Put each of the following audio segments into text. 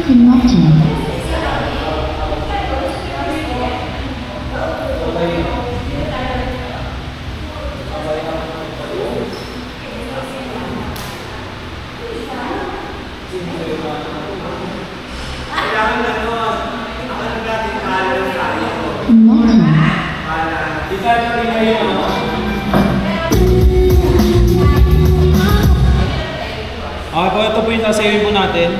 connected. Okay po, ito po yung nasaving po natin.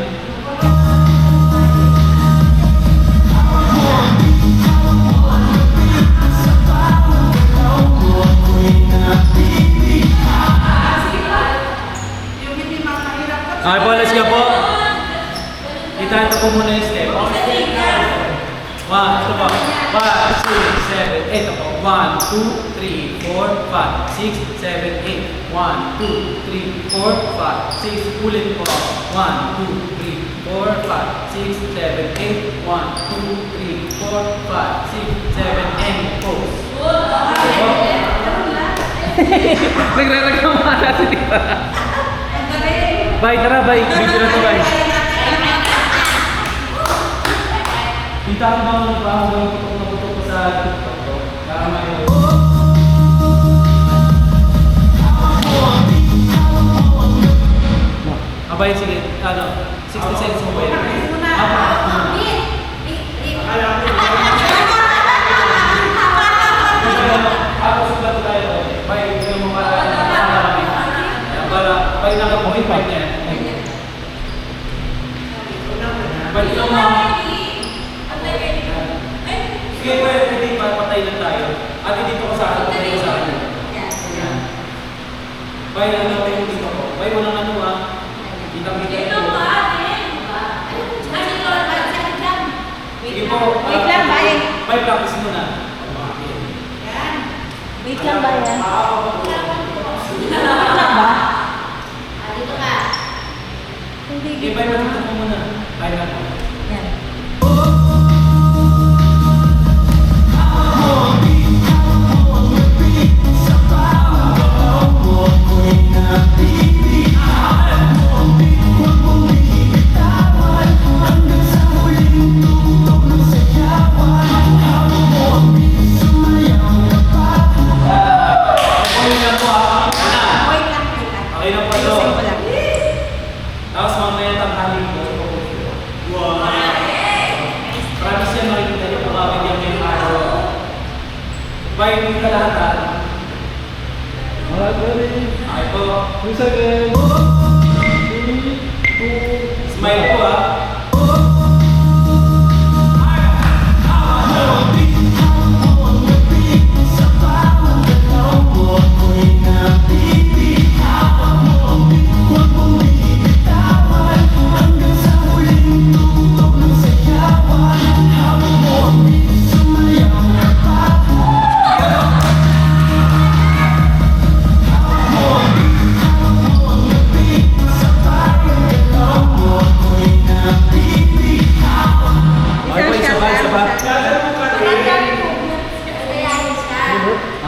Okay po, let's go po. Kita ito po muna yung step. 1, ito po. 5, 6, 7, 8. Ito po. 1, 2, 3, 4, 5, 6, 7, 8. 1, 2, 3, 4, 5, 6. Ulit po. 1, 2, 3, 4, 5, 6, 7, 8. 1, 2, 3, 4, 5, 6, 7, and pose. Nagre-reklamo ka natin dito. Bye, tara, bye. Video na to, bye. Kita ko ba ng bago naputok ko sa TikTok ko? Para may... Abay, sige. Ano? 60 cents mo ba yun? Bye, nakapuhin pa niya. Bye, ito mo. Sige, pwede patay lang tayo. Ate, dito ko sa akin. Patay ko sa akin. Bye, ano ko yung dito ko. Bye, walang ano ha. Kitang-kita ito. Sige po. Wait lang, bye. Bye, practice muna. Wait lang ba yan? Sige, bye, matutun mo muna. Bye na po. Yan. Okay na po ito. Tapos mamaya tanghalin ko. Wow! Promise yan, makikita niyo pagkakagyan niyo yung araw. Bye, hindi ka lahat ha. Okay po. 2 seconds. Smile po ha.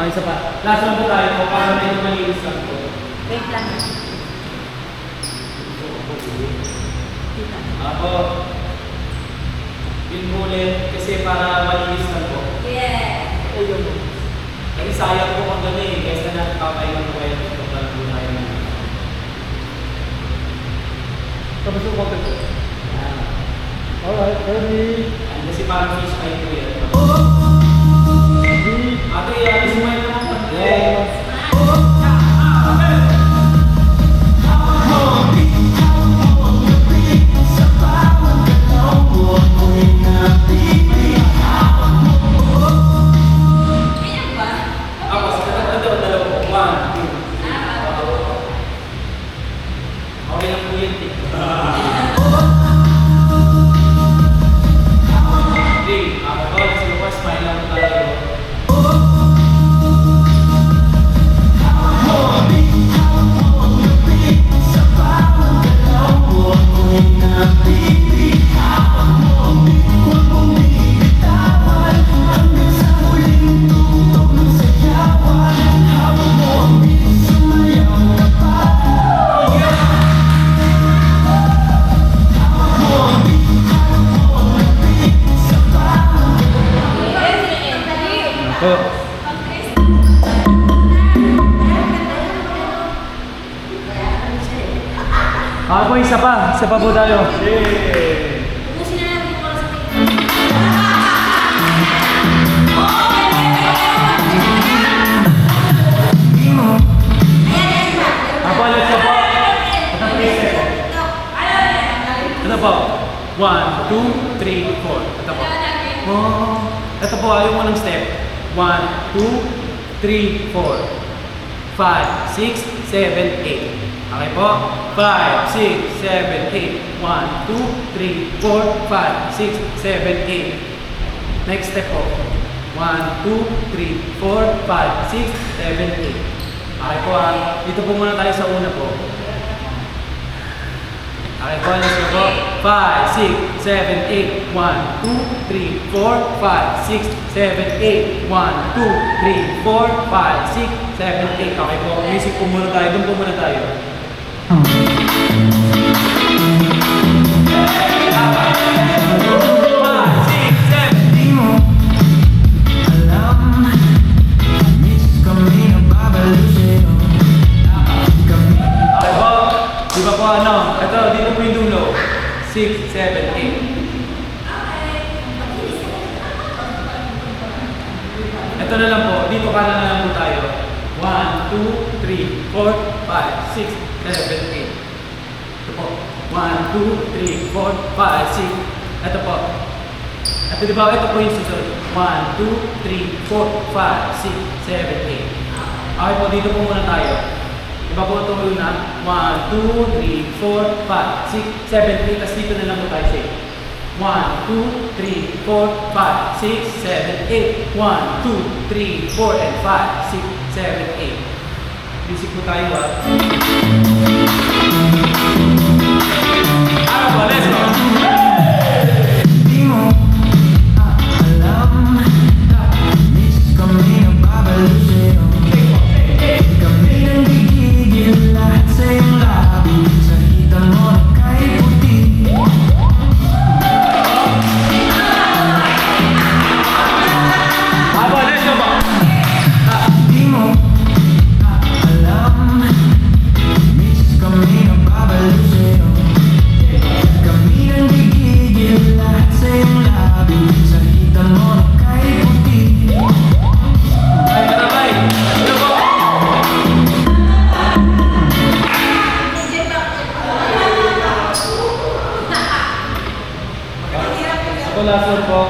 Isa pa. Last one po tayo po para medyo malinis lang po. Wait lang. Ako, pinhulit kasi para malinis lang po. Yeah. Ayun po. Kasi sayang po kung gano'n eh. Kesa na papailan po kayo dito para po tayo na. Tapos yung konti po. Alright, ready. Kasi parang fish eye po yan. Ate, smile naman pa. Yes. Okay lang po yun. Smile lang tayo. Okay po, isa pa. Isa pa po tayo. Yay! Ubusin na natin yung oras sa tingin. Apo, let's go po. Ito po, step. Ito po. 1, 2, 3, 4. Ito po. Oh. Ito po, yung unang step. 1, 2, 3, 4. 5, 6, 7, 8. Okay po? 5, 6, 7, 8. 1, 2, 3, 4, 5, 6, 7, 8. Next step po. 1, 2, 3, 4, 5, 6, 7, 8. Okay po ah. Dito po muna tayo sa una po. Okay po, let's go po. 5, 6, 7, 8. 1, 2, 3, 4, 5, 6, 7, 8. 1, 2, 3, 4, 5, 6, 7, 8. Okay po, music po muna tayo. Doon po muna tayo. Ito, dito po yung dulo. 6, 7, 8. Ito na lang po. Dito kanan na lang po tayo. 1, 2, 3, 4, 5, 6, 7, 8. Ito po. 1, 2, 3, 4, 5, 6. Ito po. Ito di ba? Ito po yung susunod. 1, 2, 3, 4, 5, 6, 7, 8. Okay po, dito po muna tayo. Iba po ito muna. 1, 2, 3, 4, 5, 6, 7, 8. Tapos dito na lang po tayo say. 1, 2, 3, 4, 5, 6, 7, 8. 1, 2, 3, 4, and 5, 6, 7, 8. Basic po tayo ah. Ano po, let's go! Di mo alam, miss kami ng babalusero. Kami nang gigigil lahat sa iyong labi. Sa hita mo na kahit puti. Ano, let's go po! Di mo alam, miss kami ng babalusero. Kami nang gigigil lahat sa iyong labi. Sa hita mo na kahit puti. Ay, karabay! Ano po? Ako last one po.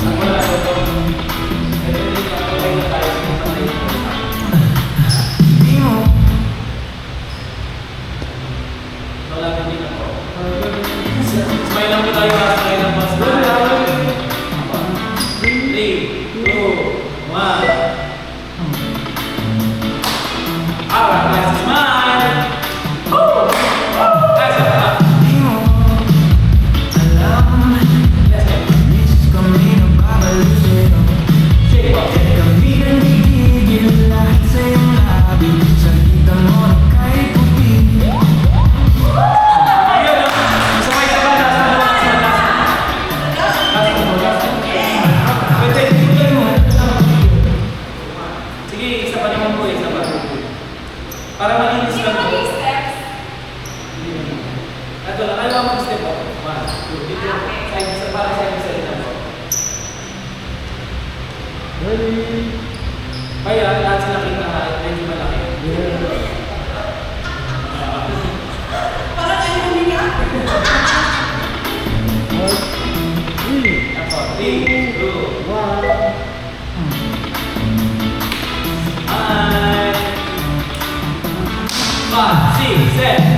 Ako last one po. Di mo Wala ka din ako. Smile lang po tayo. Smile lang po. Smile. 3, 2, 1. Alright, guys. Smile! Woo! Guys, Di mo alam, miss kami ng babalusero. shake po. Kami nang gigigil lahat sa iyong labi. Sa hita mo na kahit puti. Ayun, no? Sabay ka ba? Last one, last one, last one. Last one, last one. Wait, wait, wait, wait. Sige, isa pa naman po, isa pa. Para malinis lang po. Ito lang, ayaw mo step po. 1, 2, dito. Side, para side lang po. Kaya, lahat sila kita kahit medyo malaki. Ako, 3, 2, 1. Hi. 5, 6, 7.